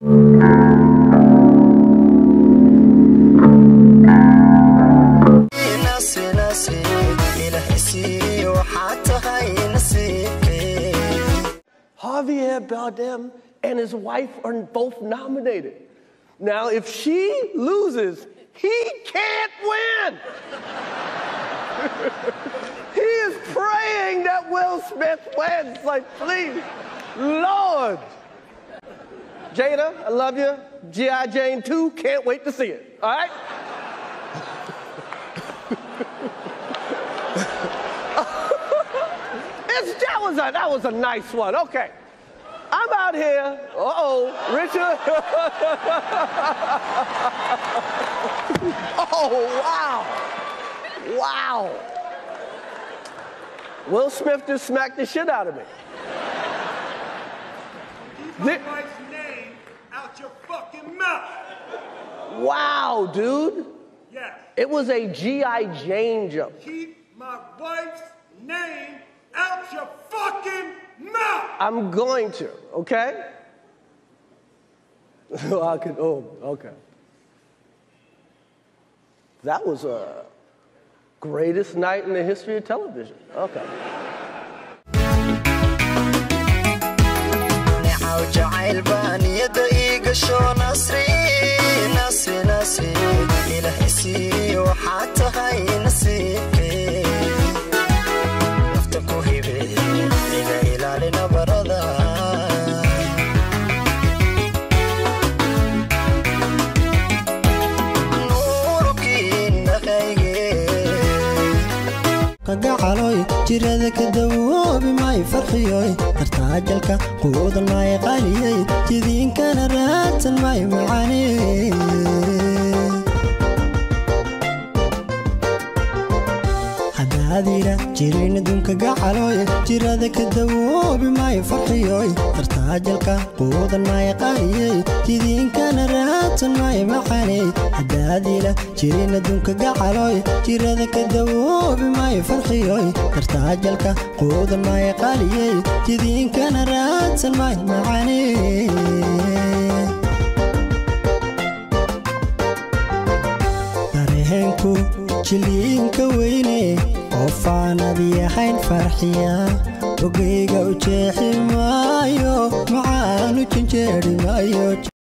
Javier Bardem and his wife are both nominated. Now, if she loses, he can't win. He is praying that Will Smith wins. Like, please, Lord. Jada, I love you. G.I. Jane 2, can't wait to see it. All right? That was a nice one. Okay. I'm out here. Richard. Oh, wow. Wow. Will Smith just smacked the shit out of me. Keep my wife's name out your fucking mouth. Wow, dude. Yes. It was a G.I. Jane joke. Keep my wife's name out your fucking mouth. I'm going to, okay? Okay. That was a greatest night in the history of television. Okay. قدعلوي جيرada ka dawoobi may farxiyoy tartaajalka quudan may qaliyay jidiinkana raadsan may macaani hadaadira jirin dunka gacalooy jirada ka dawoobi may farxiyoy tartaajalka quudan may qaliyay jidiinkana raadsan may macaani hadaadira jirin dunka gacalooy jirada ka dawoobi may farxiyoy tartaajalka quudan may qaliyay jidiinkana raadsan may macaani dareenku jiliinka weyne qofaanadi ahayn farxiya ogeyga u jeexi maayo macaanu janjeeri maayo